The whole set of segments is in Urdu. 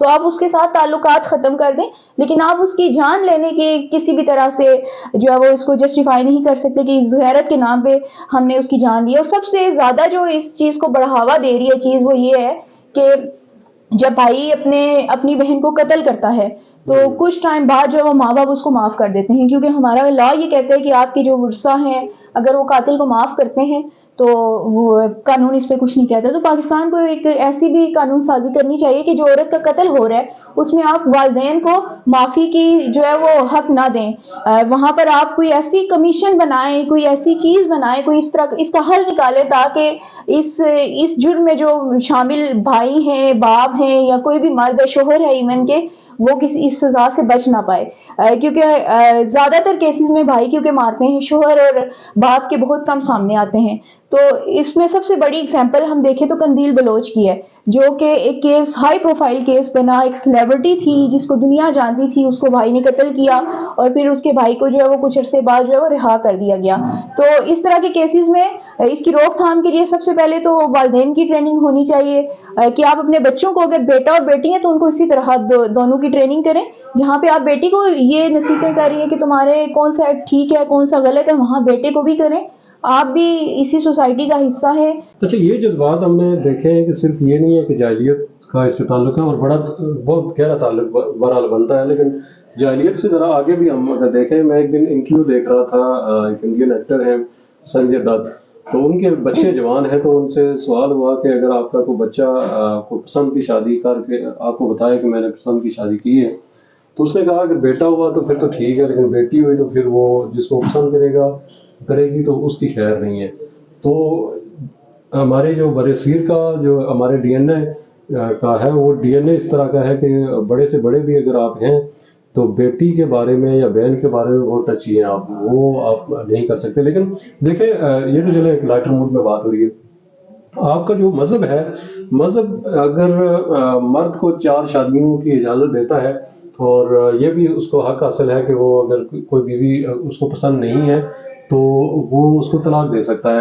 تو آپ اس کے ساتھ تعلقات ختم کر دیں، لیکن آپ اس کی جان لینے کی کسی بھی طرح سے جو ہے وہ اس کو جسٹیفائی نہیں کر سکتے کہ اس غیرت کے نام پہ ہم نے اس کی جان لی. اور سب سے زیادہ جو اس چیز کو بڑھاوا دے رہی ہے چیز وہ یہ ہے کہ جب بھائی اپنی بہن کو قتل کرتا ہے تو کچھ ٹائم بعد جو ہے وہ ماں باپ اس کو معاف کر دیتے ہیں، کیونکہ ہمارا لا یہ کہتا ہے کہ آپ کے جو ورثہ ہیں اگر وہ قاتل کو معاف کرتے ہیں تو وہ قانون اس پہ کچھ نہیں کہتا. تو پاکستان کو ایک ایسی بھی قانون سازی کرنی چاہیے کہ جو عورت کا قتل ہو رہا ہے اس میں آپ والدین کو معافی کی جو ہے وہ حق نہ دیں، وہاں پر آپ کوئی ایسی کمیشن بنائیں، کوئی ایسی چیز بنائیں، کوئی اس طرح اس کا حل نکالیں تاکہ اس جرم میں جو شامل بھائی ہیں، باپ ہیں یا کوئی بھی مرد ہے، شوہر ہے ایون کے، وہ کسی اس سزا سے بچ نہ پائے. کیونکہ زیادہ تر کیسز میں بھائی کیونکہ مارتے ہیں، شوہر اور باپ کے بہت کم سامنے آتے ہیں. تو اس میں سب سے بڑی اگزامپل ہم دیکھیں تو قندیل بلوچ کی ہے، جو کہ ایک کیس ہائی پروفائل کیس بنا، ایک سیلیبریٹی تھی جس کو دنیا جانتی تھی، اس کو بھائی نے قتل کیا اور پھر اس کے بھائی کو جو ہے وہ کچھ عرصے بعد جو ہے وہ رہا کر دیا گیا. تو اس طرح کے کیسز میں اس کی روک تھام کے لیے سب سے پہلے تو والدین کی ٹریننگ ہونی چاہیے کہ آپ اپنے بچوں کو، اگر بیٹا اور بیٹی ہیں تو ان کو اسی طرح دونوں کی ٹریننگ کریں. جہاں پہ آپ بیٹی کو یہ نصیحتیں کر رہی ہیں کہ تمہارے کون سا ٹھیک ہے کون سا غلط ہے، وہاں بیٹے کو بھی کریں، آپ بھی اسی سوسائٹی کا حصہ ہیں. اچھا، یہ جذبات ہم نے دیکھے ہیں کہ صرف یہ نہیں ہے کہ جاہلیت کا اس سے تعلق ہے، اور بہت گہرا تعلق بہرحال بنتا ہے، لیکن جاہلیت سے ذرا آگے بھی ہم اگر دیکھیں. میں ایک دن انٹرویو دیکھ رہا تھا، ایک انڈین ایکٹر ہیں سنجے دت، تو ان کے بچے جوان ہیں، تو ان سے سوال ہوا کہ اگر آپ کا کوئی بچہ کو پسند کی شادی کر کے آپ کو بتائے کہ میں نے پسند کی شادی کی ہے، تو اس نے کہا کہ بیٹا ہوا تو پھر تو ٹھیک ہے، لیکن بیٹی ہوئی تو پھر وہ جس کو پسند کرے گی تو اس کی خیر نہیں ہے. تو ہمارے جو برصغیر کا جو ہمارے ڈی این اے کا ہے، وہ ڈی این اے اس طرح کا ہے کہ بڑے سے بڑے بھی اگر آپ ہیں تو بیٹی کے بارے میں یا بہن کے بارے میں بہت ٹچی ہیں آپ، وہ آپ نہیں کر سکتے. لیکن دیکھیں، یہ تو چلے ایک لائٹر موڈ میں بات ہو رہی ہے. آپ کا جو مذہب ہے، مذہب اگر مرد کو 4 شادیوں کی اجازت دیتا ہے، اور یہ بھی اس کو حق حاصل ہے کہ وہ اگر کوئی بیوی اس کو پسند نہیں ہے تو وہ اس کو طلاق دے سکتا ہے.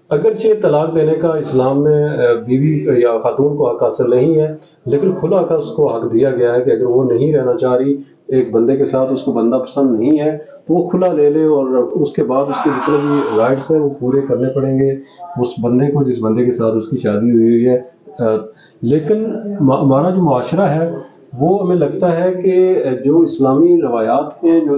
اگرچہ طلاق دینے کا اسلام میں بیوی یا خاتون کو حق حاصل نہیں ہے، لیکن خلا کا اس کو حق دیا گیا ہے کہ اگر وہ نہیں رہنا چاہ رہی ایک بندے کے ساتھ، اس کو بندہ پسند نہیں ہے، تو وہ کھلا لے لے، اور اس کے بعد اس کے جتنے بھی رائٹس ہیں وہ پورے کرنے پڑیں گے اس بندے کو جس بندے کے ساتھ اس کی شادی ہوئی ہے. لیکن ہمارا جو معاشرہ ہے وہ ہمیں لگتا ہے کہ جو اسلامی روایات ہیں، جو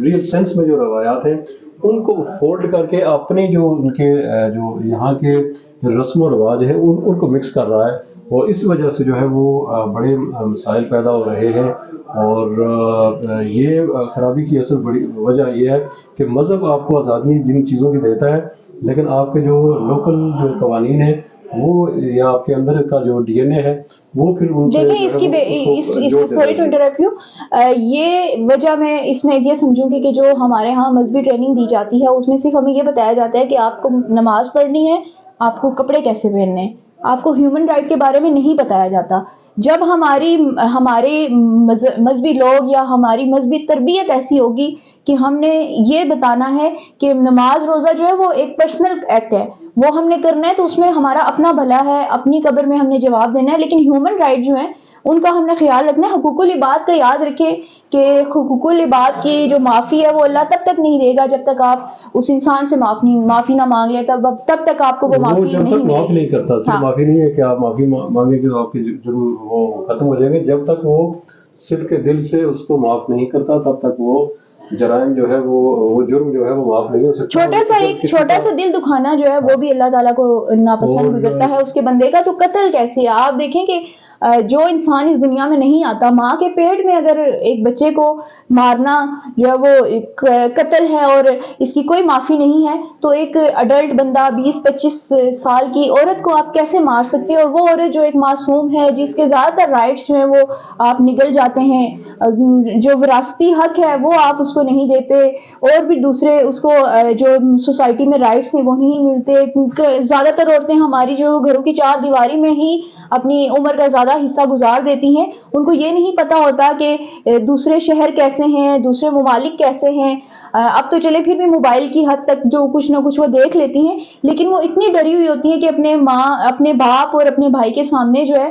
ریئل سینس میں جو روایات ہیں، ان کو فولڈ کر کے اپنے جو ان کے جو یہاں کے رسم و رواج ہیں ان کو مکس کر رہا ہے، اور اس وجہ سے جو ہے وہ بڑے مسائل پیدا ہو رہے ہیں. اور یہ خرابی کی اصل بڑی وجہ یہ ہے کہ مذہب آپ کو آزادی جن چیزوں کی دیتا ہے، لیکن آپ کے جو لوکل جو قوانین ہیں وہ، یا آپ کے اندر کا جو ڈی این اے ہے وہ پھر ان سے دیکھیں اس میں سوری ٹو انٹرپٹ یو، یہ وجہ میں اس میں یہ سمجھوں گی کہ جو ہمارے ہاں مذہبی ٹریننگ دی جاتی ہے اس میں صرف ہمیں یہ بتایا جاتا ہے کہ آپ کو نماز پڑھنی ہے، آپ کو کپڑے کیسے پہننے ہیں، آپ کو ہیومن رائٹ کے بارے میں نہیں بتایا جاتا. جب ہمارے مذہبی لوگ یا ہماری مذہبی تربیت ایسی ہوگی کہ ہم نے یہ بتانا ہے کہ نماز روزہ جو ہے وہ ایک پرسنل ایکٹ ہے، وہ ہم نے کرنا ہے، تو اس میں ہمارا اپنا بھلا ہے، اپنی قبر میں ہم نے جواب دینا ہے. لیکن ہیومن رائٹ جو ہیں ان کا ہم نے خیال رکھنا ہے. حقوق العباد کا یاد رکھیں کہ حقوق العباد کی جو معافی ہے وہ اللہ تب تک نہیں دے گا جب تک آپ اس انسان سے معافی نہ مانگ لیں، تب تک آپ کو وہ معافی جب تک معاف نہیں کرتا. صرف معافی نہیں ہے کہ آپ معافی مانگیں گے تو آپ کے جرم وہ ختم ہو جائیں گے، جب تک وہ صدق کے دل سے اس کو معاف نہیں کرتا تب تک وہ جرائم جو ہے وہ جرم جو ہے وہ معاف نہیں ہو سکتا. چھوٹا سا دل دکھانا جو ہے وہ بھی اللہ تعالیٰ کو ناپسند گزرتا ہے اس کے بندے کا. تو قتل کیسے ہے؟ آپ دیکھیں کہ جو انسان اس دنیا میں نہیں آتا، ماں کے پیٹ میں اگر ایک بچے کو مارنا جو ہے وہ قتل ہے اور اس کی کوئی معافی نہیں ہے، تو ایک اڈلٹ بندہ 20-25 سال کی عورت کو آپ کیسے مار سکتے ہیں؟ اور وہ عورت جو ایک معصوم ہے جس کے زیادہ تر رائٹس جو ہیں وہ آپ نگل جاتے ہیں، جو وراثتی حق ہے وہ آپ اس کو نہیں دیتے، اور بھی دوسرے اس کو جو سوسائٹی میں رائٹس ہیں وہ نہیں ملتے. کیونکہ زیادہ تر عورتیں ہماری جو گھروں کی 4 دیواری میں ہی اپنی عمر کا زیادہ حصہ گزار دیتی ہیں، ان کو یہ نہیں پتا ہوتا کہ دوسرے شہر کیسے ہیں، دوسرے ممالک کیسے ہیں. اب تو چلے پھر بھی موبائل کی حد تک جو کچھ نہ کچھ وہ دیکھ لیتی ہیں، لیکن وہ اتنی ڈری ہوئی ہوتی ہیں کہ اپنے باپ اور اپنے بھائی کے سامنے جو ہے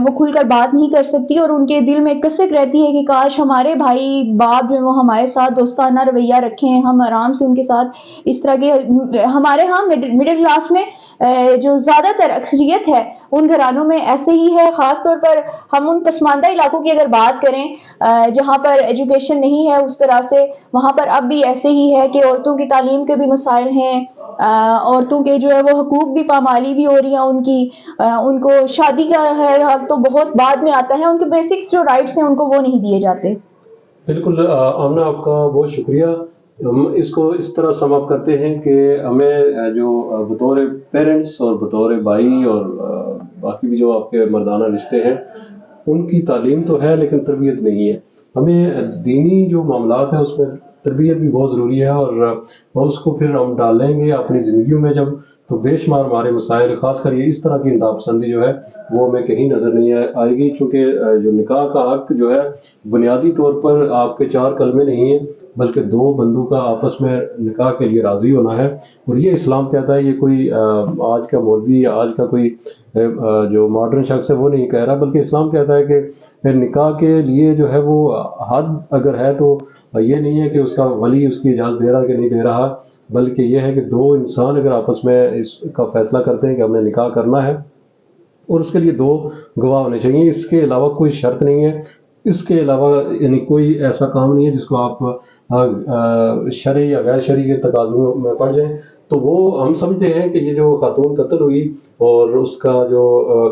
وہ کھل کر بات نہیں کر سکتی، اور ان کے دل میں کسک رہتی ہے کہ کاش ہمارے بھائی باپ جو ہے وہ ہمارے ساتھ دوستانہ رویہ رکھیں، ہم آرام سے ان کے ساتھ اس طرح کے ہمارے ہاں مڈل کلاس میں جو زیادہ تر اکثریت ہے ان گھرانوں میں ایسے ہی ہے. خاص طور پر ہم ان پسماندہ علاقوں کی اگر بات کریں جہاں پر ایجوکیشن نہیں ہے اس طرح سے، وہاں پر اب بھی ایسے ہی ہے کہ عورتوں کی تعلیم کے بھی مسائل ہیں، عورتوں کے جو ہے وہ حقوق بھی پامالی بھی ہو رہی ہیں ان کی، ان کو شادی کا ہے حق تو بہت بعد میں آتا ہے، ان کے بیسکس جو رائٹس ہیں ان کو وہ نہیں دیے جاتے. بالکل آمنہ، آپ کا بہت شکریہ. ہم اس کو اس طرح سم اپ کرتے ہیں کہ ہمیں جو بطور پیرنٹس اور بطور بھائی اور باقی بھی جو آپ کے مردانہ رشتے ہیں ان کی تعلیم تو ہے لیکن تربیت نہیں ہے. ہمیں دینی جو معاملات ہیں اس میں تربیت بھی بہت ضروری ہے، اور اس کو پھر ہم ڈالیں گے اپنی زندگیوں میں جب تو بے شمار ہمارے مسائل، خاص کر یہ اس طرح کی انتہا پسندی جو ہے وہ ہمیں کہیں نظر نہیں آئے گی. چونکہ جو نکاح کا حق جو ہے بنیادی طور پر آپ کے 4 کلمے نہیں ہیں بلکہ 2 بندوں کا آپس میں نکاح کے لیے راضی ہونا ہے، اور یہ اسلام کہتا ہے. یہ کوئی آج کا مولوی یا آج کا کوئی جو ماڈرن شخص ہے وہ نہیں کہہ رہا، بلکہ اسلام کہتا ہے کہ نکاح کے لیے جو ہے وہ حد اگر ہے تو یہ نہیں ہے کہ اس کا ولی اس کی اجازت دے رہا کہ نہیں دے رہا، بلکہ یہ ہے کہ 2 انسان اگر آپس میں اس کا فیصلہ کرتے ہیں کہ ہم نے نکاح کرنا ہے اور اس کے لیے 2 گواہ ہونے چاہیے. اس کے علاوہ کوئی شرط نہیں ہے، اس کے علاوہ یعنی کوئی ایسا کام نہیں ہے جس کو آپ شرعی یا غیر شرعی کے تقاضوں میں پڑ جائیں. تو وہ ہم سمجھتے ہیں کہ یہ جو خاتون قتل ہوئی اور اس کا جو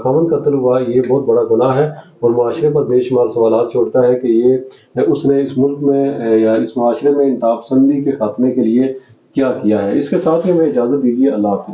خاوند قتل ہوا یہ بہت بڑا گناہ ہے، اور معاشرے پر بے شمار سوالات چھوڑتا ہے کہ یہ اس نے اس ملک میں یا اس معاشرے میں انتہا پسندی کے خاتمے کے لیے کیا کیا ہے. اس کے ساتھ ہی ہمیں اجازت دیجیے. اللہ حافظ.